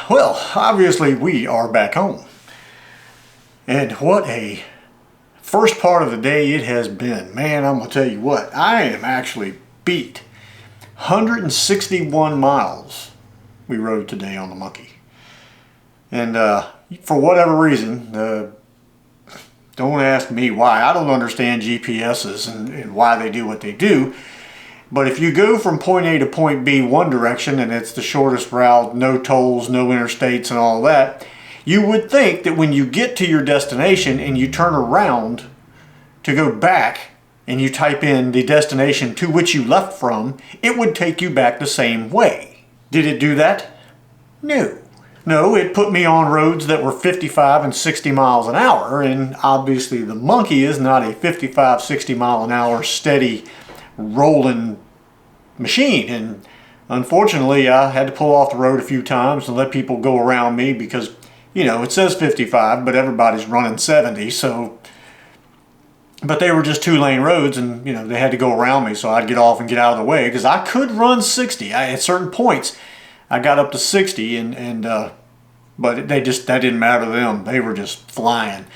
Well, obviously we are back home. And what a first part of the day it has been. Man, I'm going to tell you what, I am actually beat. 161 miles we rode today on the monkey. And for whatever reason, don't ask me why. I don't understand GPSs and why they do what they do. But if you go from point A to point B one direction, and it's the shortest route, no tolls, no interstates and all that, you would think that when you get to your destination and you turn around to go back and you type in the destination to which you left from, it would take you back the same way. Did it do that? No. No, it put me on roads that were 55 and 60 miles an hour, and obviously the monkey is not a 55, 60 mile an hour steady rolling machine. And unfortunately I had to pull off the road a few times and let people go around me because, you know, it says 55 but everybody's running 70, so but they were just 2-lane roads, and you know, they had to go around me, so I'd get off and get out of the way because I could run 60. At certain points I got up to 60 but that didn't matter to them. They were just flying.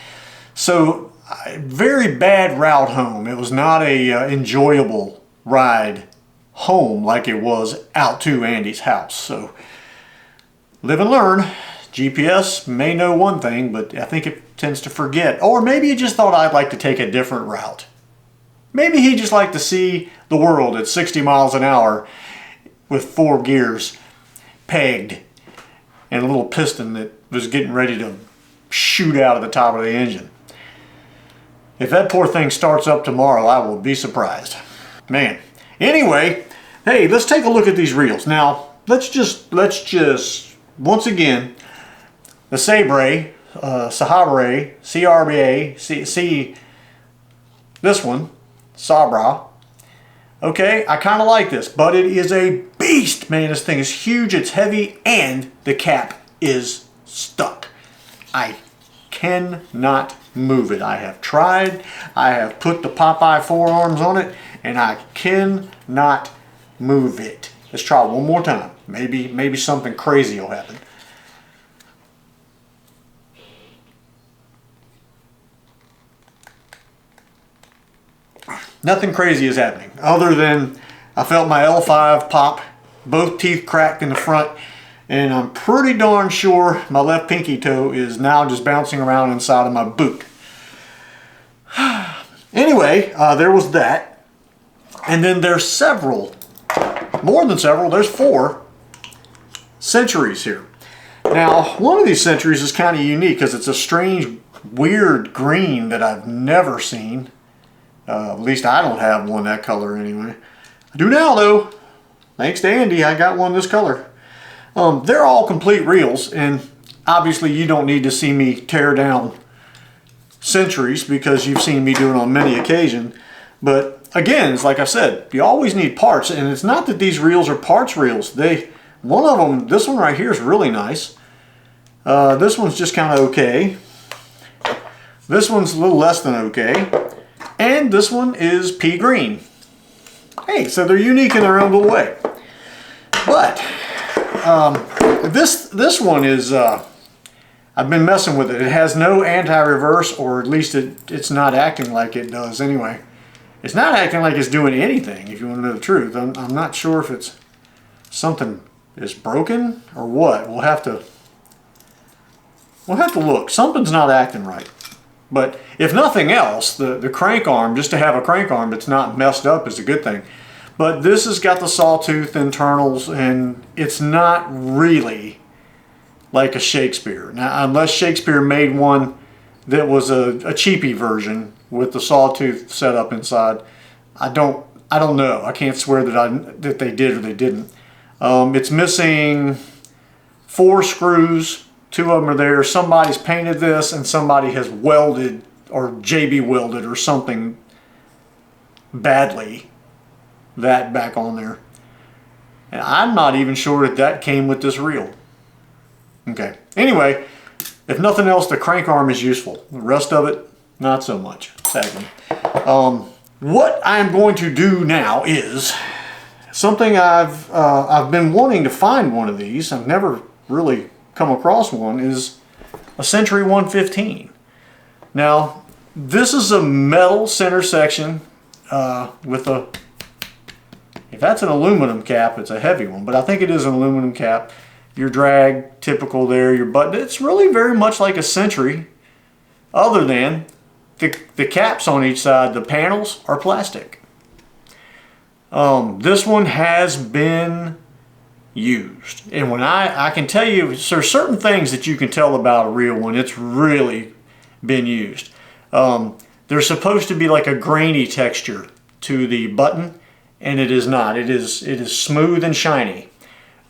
So very bad route home. It was not a enjoyable ride home like it was out to Andy's house. So live and learn. GPS may know one thing, but I think it tends to forget. Or maybe he just thought I'd like to take a different route. Maybe he just liked to see the world at 60 miles an hour with 4 gears pegged and a little piston that was getting ready to shoot out of the top of the engine. If that poor thing starts up tomorrow, I will be surprised. Man. Anyway, hey, let's take a look at these reels. Now, let's just once again, the Sabre, Sahabre, CRBA, this one, Sabra. Okay, I kind of like this, but it is a beast. Man, this thing is huge, it's heavy, and the cap is stuck. I cannot move it. I have tried. I have put the Popeye forearms on it, and I cannot move it. Let's try one more time. Maybe something crazy will happen. Nothing crazy is happening other than I felt my L5 pop, both teeth cracked in the front, and I'm pretty darn sure my left pinky toe is now just bouncing around inside of my boot. Anyway, there was that. And then there's several, more than several, there's 4 centuries here. Now, one of these centuries is kind of unique because it's a strange, weird green that I've never seen. At least I don't have one that color anyway. I do now though. Thanks to Andy, I got one this color. They're all complete reels, and obviously you don't need to see me tear down centuries because you've seen me do it on many occasions. But again, it's like I said, you always need parts, and it's not that these reels are parts reels. One of them, this one right here is really nice. This one's just kind of okay. This one's a little less than okay. And this one is pea green. Hey, so they're unique in their own little way. But this one is, I've been messing with it. It has no anti-reverse, or at least it's not acting like it does anyway. It's not acting like it's doing anything, if you want to know the truth. I'm not sure if it's something is broken or what. We'll have to look. Something's not acting right. But if nothing else, the crank arm, just to have a crank arm that's not messed up is a good thing. But this has got the sawtooth internals, and it's not really like a Shakespeare. Now, unless Shakespeare made one that was a cheapy version with the sawtooth set up inside, I don't know. I can't swear that they did or they didn't. It's missing 4 screws. 2 of them are there. Somebody's painted this, and somebody has welded or JB welded or something badly that back on there. And I'm not even sure that that came with this reel. Okay, anyway, if nothing else, the crank arm is useful. The rest of it, not so much, sadly. What I'm going to do now is something I've been wanting to find one of these. I've never really come across one. Is a Century 115. Now, this is a metal center section with a. If that's an aluminum cap, it's a heavy one, but I think it is an aluminum cap. Your drag, typical there, your button. It's really very much like a Century, other than the caps on each side, the panels are plastic. This one has been used. And when I can tell you, there's certain things that you can tell about a reel when it's really been used. There's supposed to be like a grainy texture to the button, and it is not. It is smooth and shiny.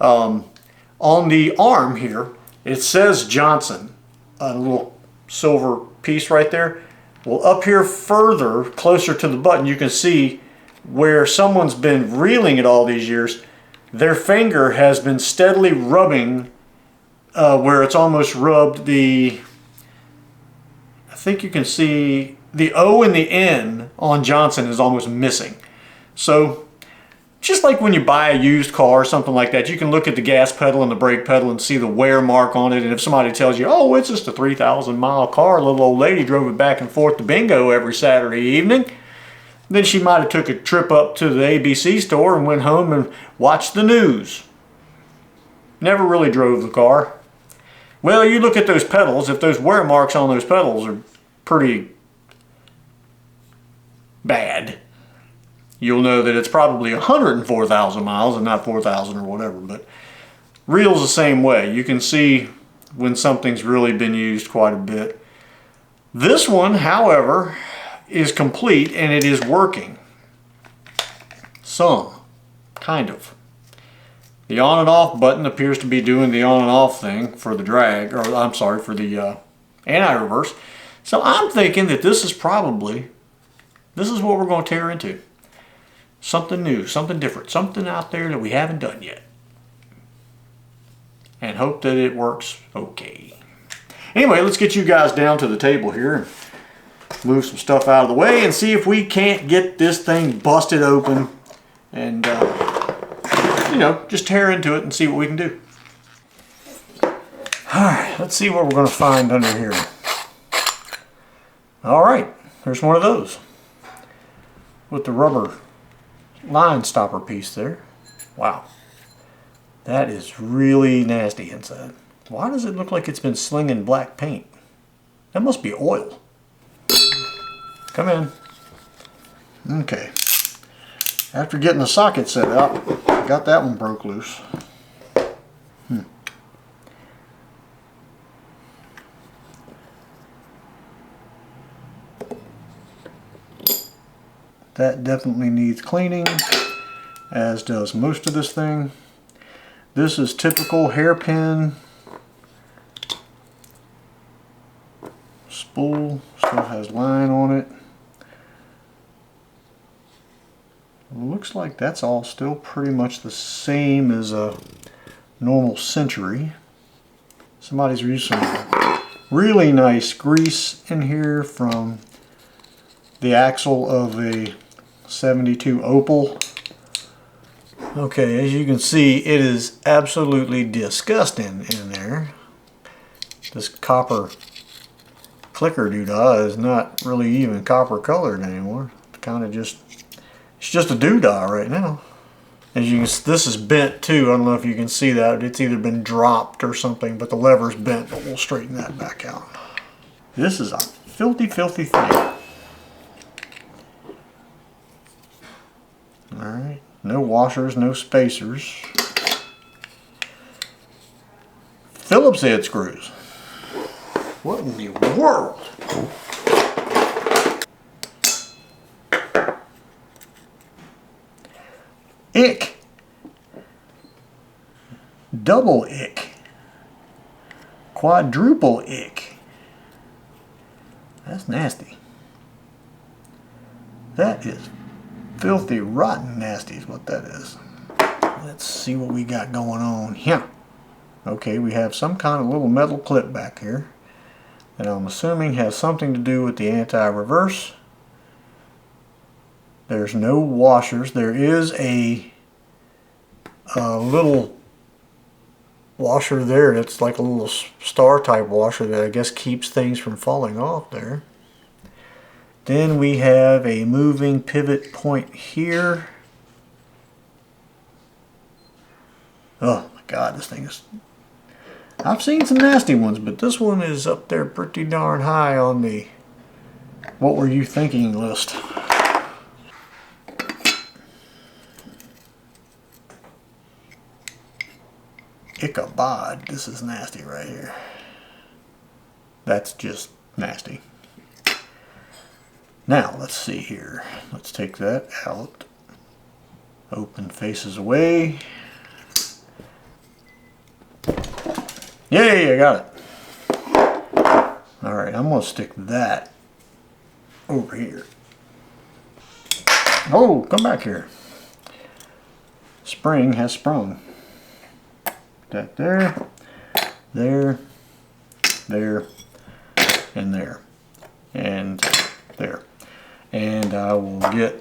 On the arm here, it says Johnson, a little silver piece right there. Well, up here further, closer to the button, you can see where someone's been reeling it all these years. Their finger has been steadily rubbing where it's almost rubbed the, I think you can see the O and the N on Johnson is almost missing. So just like when you buy a used car or something like that, you can look at the gas pedal and the brake pedal and see the wear mark on it. And if somebody tells you, oh, it's just a 3,000 mile car, a little old lady drove it back and forth to bingo every Saturday evening, then she might have took a trip up to the ABC store and went home and watched the news. Never really drove the car. Well, you look at those pedals, if those wear marks on those pedals are pretty bad, you'll know that it's probably 104,000 miles and not 4,000 or whatever. But reels the same way. You can see when something's really been used quite a bit. This one, however, is complete and it is working. Some, kind of. The on and off button appears to be doing the on and off thing for the drag, or I'm sorry, for the anti-reverse. So I'm thinking that this is probably, this is what we're going to tear into. Something new, something different, something out there that we haven't done yet. And hope that it works okay. Anyway, let's get you guys down to the table here and move some stuff out of the way and see if we can't get this thing busted open and, you know, just tear into it and see what we can do. Alright, let's see what we're going to find under here. Alright, there's one of those with the rubber line stopper piece there. Wow, that is really nasty inside. Why does it look like it's been slinging black paint? That must be oil. Come in. Okay, after getting the socket set up, got that one broke loose. That definitely needs cleaning, as does most of this thing. This is typical hairpin spool, still has line on it. Looks like that's all still pretty much the same as a normal Century. Somebody's used some really nice grease in here from the axle of a 72 Opal. Okay, as you can see, it is absolutely disgusting in there. This copper clicker doodah is not really even copper colored anymore. It's kind of just, it's just a doodah right now. As you can, this is bent too. I don't know if you can see that. It's either been dropped or something, but the lever's bent, but we'll straighten that back out. This is a filthy, filthy thing. Alright, no washers, no spacers. Phillips head screws. What in the world? Ick. Double ick. Quadruple ick. That's nasty. That is Filthy, rotten, nasty is what that is. Let's see what we got going on here. Okay, we have some kind of little metal clip back here that I'm assuming has something to do with the anti-reverse. There's no washers. There is a little washer there that's like a little star type washer that I guess keeps things from falling off there. Then we have a moving pivot point here. Oh my God, this thing is... I've seen some nasty ones, but this one is up there pretty darn high on the what were you thinking list. Ichabod, this is nasty right here. That's just nasty. Now, let's see here. Let's take that out. Open faces away. Yay, I got it. Alright, I'm going to stick that over here. Oh, come back here. Spring has sprung. That there, there, there, and there, and there. And I will get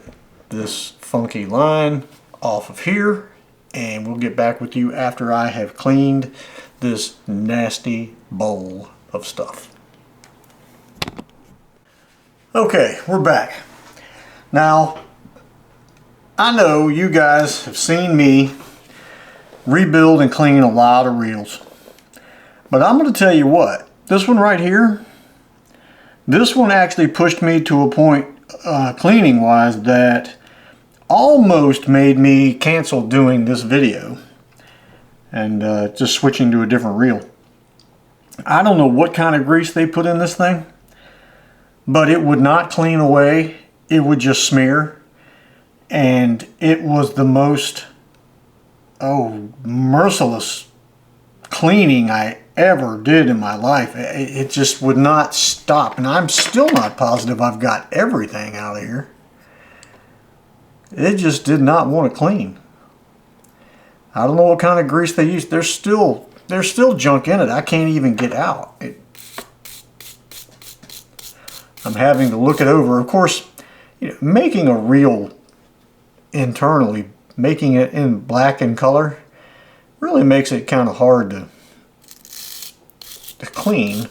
this funky line off of here, and we'll get back with you after I have cleaned this nasty bowl of stuff. Okay, we're back. Now, I know you guys have seen me rebuild and clean a lot of reels, but I'm going to tell you what, this one right here, this one actually pushed me to a point cleaning wise that almost made me cancel doing this video and just switching to a different reel. I don't know what kind of grease they put in this thing, but it would not clean away. It would just smear, and it was the most merciless cleaning I ever did in my life. It just would not stop, and I'm still not positive I've got everything out of here. It just did not want to clean. I don't know what kind of grease they used. There's still junk in it. I can't even get out. I'm having to look it over. Of course, you know, making a reel internally, making it in black in color, really makes it kind of hard to clean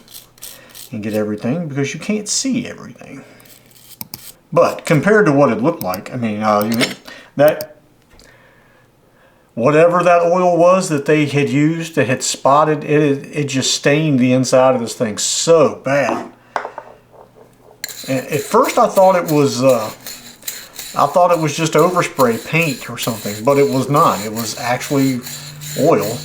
and get everything because you can't see everything. But compared to what it looked like, I mean, that whatever that oil was that they had used, that had spotted, it just stained the inside of this thing so bad. And at first I thought it was just overspray paint or something, but it was not. It was actually oil.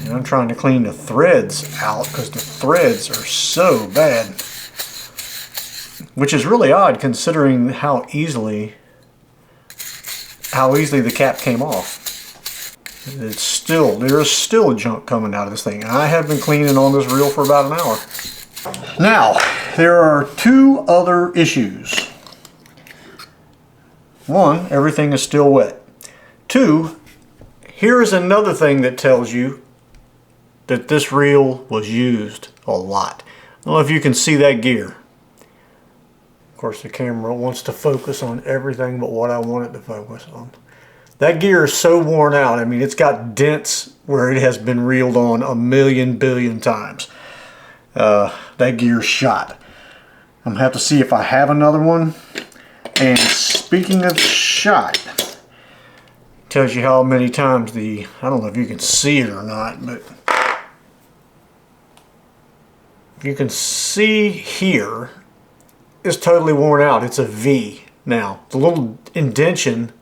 And I'm trying to clean the threads out because the threads are so bad. Which is really odd considering how easily the cap came off. There is still junk coming out of this thing. And I have been cleaning on this reel for about an hour. Now, there are two other issues. One, everything is still wet. Two, here is another thing that tells you that this reel was used a lot. I don't know if you can see that gear. Of course, the camera wants to focus on everything but what I want it to focus on. That gear is so worn out. I mean, it's got dents where it has been reeled on a million billion times. That gear's shot. I'm going to have to see if I have another one. And speaking of shot, tells you how many times I don't know if you can see it or not, but you can see here is totally worn out. It's a V now. The little indentation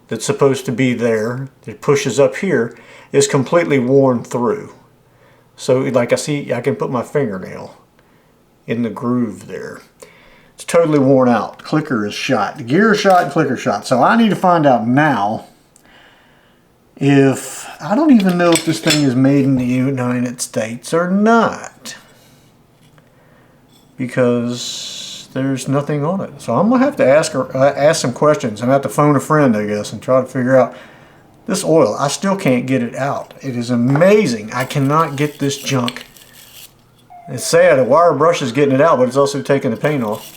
that's supposed to be there that pushes up here is completely worn through. So like I can put my fingernail in the groove there. It's totally worn out. The clicker is shot. The gear is shot and clicker shot. So I need to find out now if, I don't even know if this thing is made in the United States or not. Because there's nothing on it. So I'm gonna have to ask some questions. I'm gonna have to phone a friend, I guess, and try to figure out this oil. I still can't get it out. It is amazing. I cannot get this junk. It's sad, a wire brush is getting it out, but it's also taking the paint off.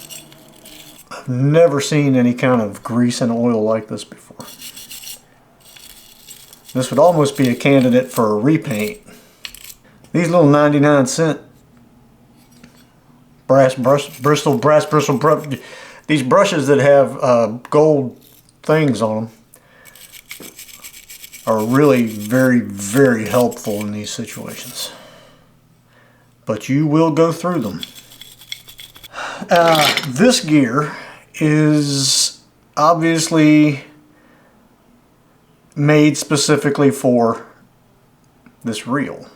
I've never seen any kind of grease and oil like this before. This would almost be a candidate for a repaint. These little 99-cent Bristol these brushes that have gold things on them are really very, very helpful in these situations. But you will go through them. This gear is obviously made specifically for this reel.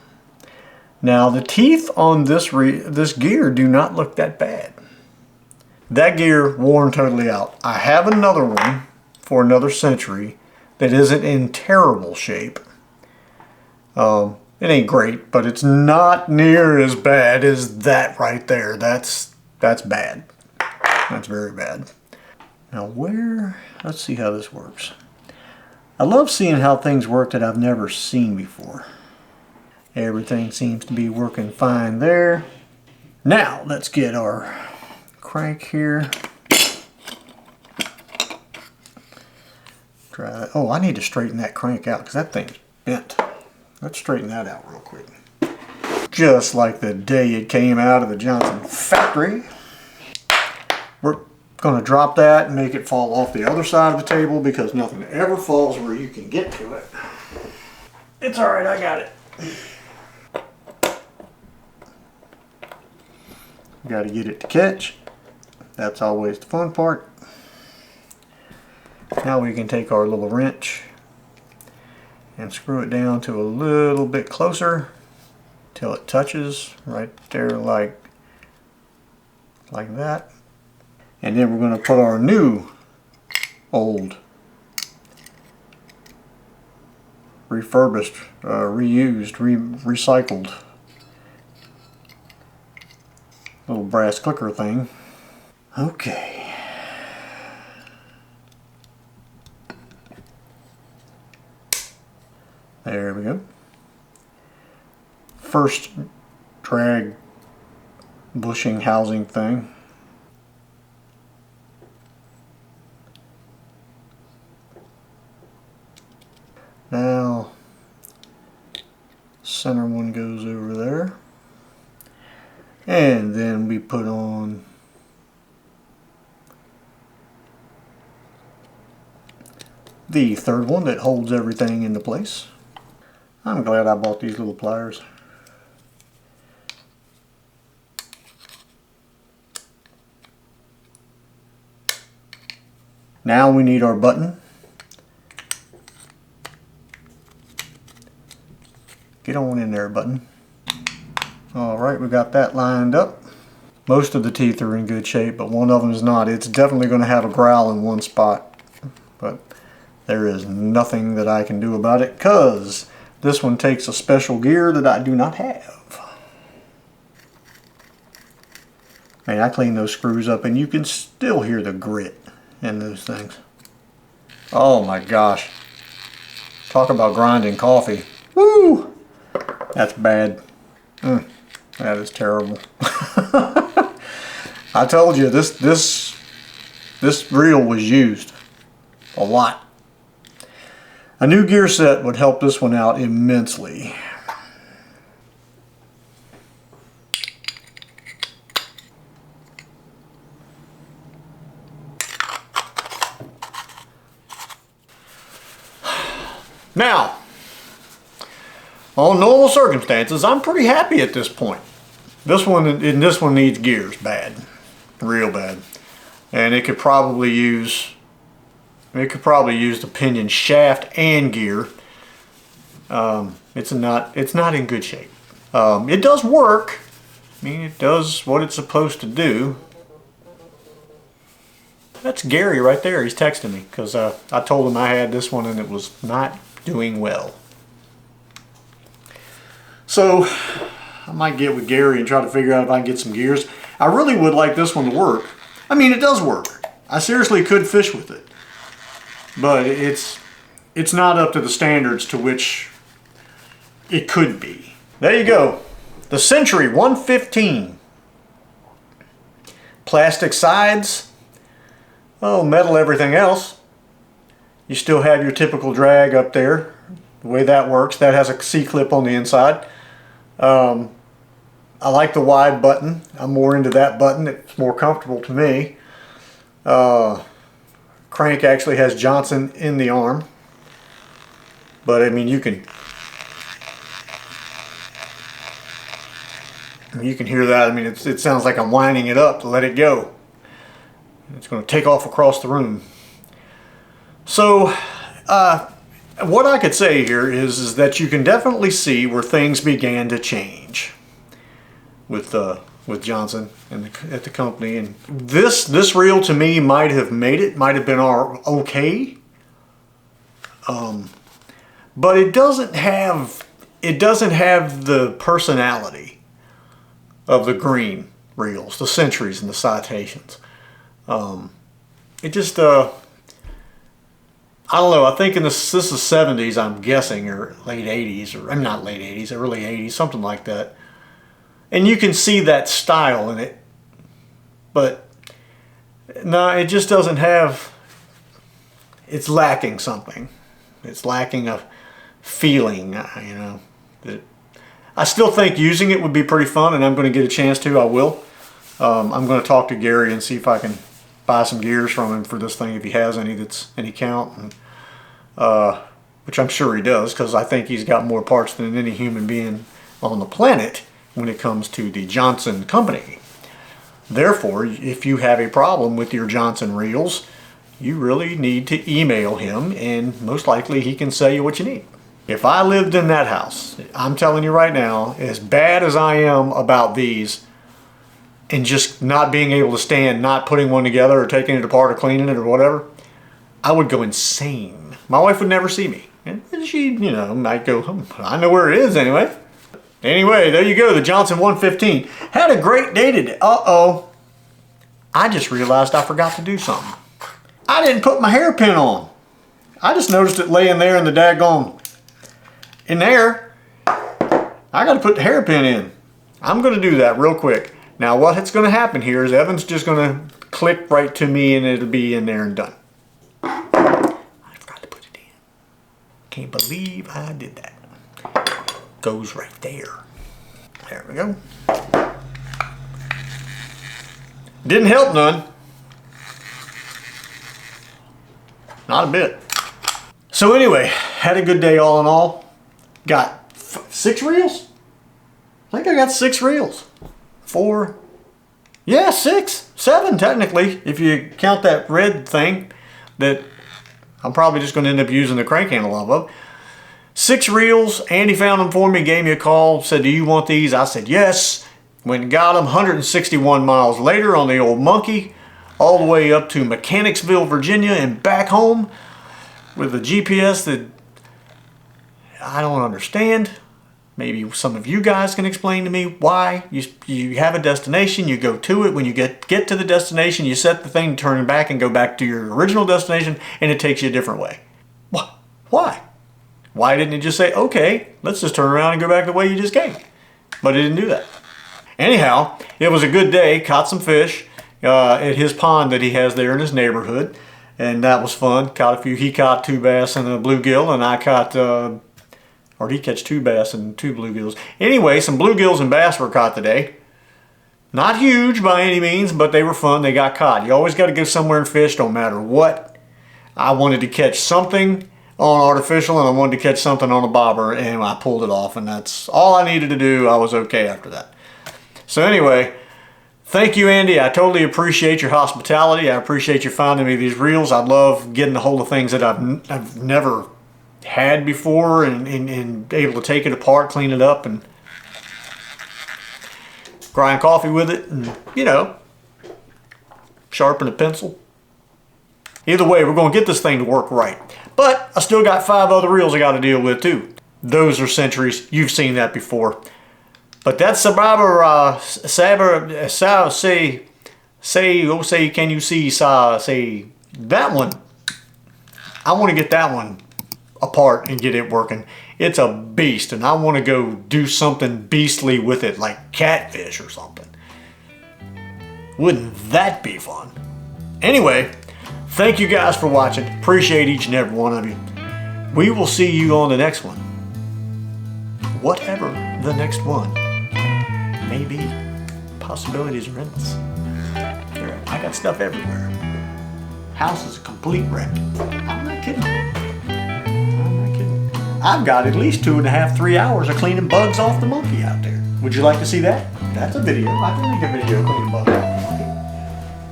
Now the teeth on this gear do not look that bad. That gear worn totally out. I have another one for another Century that isn't in terrible shape. It ain't great, but it's not near as bad as that right there. That's bad. That's very bad. Now let's see how this works. I love seeing how things work that I've never seen before. Everything seems to be working fine there. Now let's get our crank here. Try that. Oh, I need to straighten that crank out because that thing's bent. Let's straighten that out real quick. Just like the day it came out of the Johnson factory. We're going to drop that and make it fall off the other side of the table because nothing ever falls where you can get to it. It's alright, I got it. Got to get it to catch. That's always the fun part. Now we can take our little wrench and screw it down to a little bit closer till it touches right there like that. And then we're going to put our new old refurbished, reused, recycled little brass clicker thing. Okay. There we go. First drag bushing housing thing. Now, center one goes over there. And then we put on the third one that holds everything into place. I'm glad I bought these little pliers. Now we need our button. Get on in there, button. Alright, we got that lined up. Most of the teeth are in good shape, but one of them is not. It's definitely going to have a growl in one spot. But there is nothing that I can do about it because this one takes a special gear that I do not have. Man, I cleaned those screws up and you can still hear the grit in those things. Oh my gosh. Talk about grinding coffee. Woo! That's bad. That is terrible. I told you this reel was used a lot. A new gear set would help this one out immensely. Now, on normal circumstances, I'm pretty happy at this point. This one needs gears bad, real bad, and it could probably use the pinion shaft and gear. It's not in good shape. It does work. I mean, it does what it's supposed to do. That's Gary right there. He's texting me because I told him I had this one and it was not doing well. So I might get with Gary and try to figure out if I can get some gears. I really would like this one to work. I mean, it does work. I seriously could fish with it. But it's not up to the standards to which it could be. There you go. The Century 115. Plastic sides. Oh, metal everything else. You still have your typical drag up there. The way that works, that has a C-clip on the inside. I like the wide button. I'm more into that button. It's more comfortable to me. Crank actually has Johnson in the arm. But I mean, you can hear that. I mean, it sounds like I'm winding it up to let it go. It's going to take off across the room. So, what I could say here is that you can definitely see where things began to change with Johnson and at the company. And this reel to me might have made it, might have been okay. But it doesn't have the personality of the green reels, the Centuries and the Citations. It just I don't know, I think this is 70s, I'm guessing, or late 80s, or not late 80s, early 80s, something like that. And you can see that style in it, but no, it just doesn't have, it's lacking something. It's lacking a feeling, you know. I still think using it would be pretty fun, and I'm going to get a chance to, I will. I'm going to talk to Gary and see if I can buy some gears from him for this thing if he has any that's any count, and, which I'm sure he does, because I think he's got more parts than any human being on the planet when it comes to the Johnson company. Therefore, if you have a problem with your Johnson reels, you really need to email him, and most likely he can sell you what you need. If I lived in that house, I'm telling you right now, as bad as I am about these, and just not being able to stand, not putting one together or taking it apart or cleaning it or whatever, I would go insane. My wife would never see me. And she, you know, might go, I know where it is anyway. Anyway, there you go, the Johnson 115. Had a great day today. Uh-oh. I just realized I forgot to do something. I didn't put my hairpin on. I just noticed it laying there in the daggone, in there. I got to put the hairpin in. I'm going to do that real quick. Now what's going to happen here is Evan's just going to click right to me and it'll be in there and done. I forgot to put it in. Can't believe I did that. Goes right there. There we go. Didn't help none. Not a bit. So anyway, had a good day all in all. Got 6 reels? I think I got 6 reels. 4, yeah, 6, 7 technically, if you count that red thing that I'm probably just going to end up using the crank handle off of. 6 reels. Andy found them for me, gave me a call, said, do you want these? I said yes. Went and got them 161 miles later on the old monkey, all the way up to Mechanicsville, Virginia, and back home with a GPS that I don't understand. Maybe some of you guys can explain to me why. You have a destination, you go to it. When you get to the destination, you set the thing, turn back, and go back to your original destination, and it takes you a different way. What? Why? Why didn't it just say, okay, let's just turn around and go back the way you just came? But it didn't do that. Anyhow, it was a good day. Caught some fish at his pond that he has there in his neighborhood, and that was fun. Caught a few. He caught 2 bass and a bluegill, and I caught, or did he catch 2 bass and 2 bluegills? Anyway, some bluegills and bass were caught today. Not huge by any means, but they were fun. They got caught. You always got to go somewhere and fish, no matter what. I wanted to catch something on artificial, and I wanted to catch something on a bobber, and I pulled it off, and that's all I needed to do. I was okay after that. So anyway, thank you, Andy. I totally appreciate your hospitality. I appreciate you finding me these reels. I love getting a hold of things that I've never had before, and able to take it apart, clean it up, and grind coffee with it, and, you know, sharpen a pencil. Either way, we're going to get this thing to work right. But I still got 5 other reels I got to deal with too. Those are Centuries. You've seen that before. But that's say, can you see, say, that one? I want to get that one apart and get it working. It's a beast, and I want to go do something beastly with it, like catfish or something. Wouldn't that be fun? Anyway, thank you guys for watching. Appreciate each and every one of you. We will see you on the next one. Whatever the next one may be. Possibilities are endless. I got stuff everywhere. House is a complete wreck. I'm not kidding. I've got at least 2.5, 3 hours of cleaning bugs off the monkey out there. Would you like to see that? That's a video. I can make a video cleaning bugs off the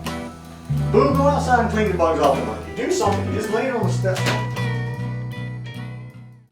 monkey. Boo, go outside and clean the bugs off the monkey. Do something. Just lay it on the step.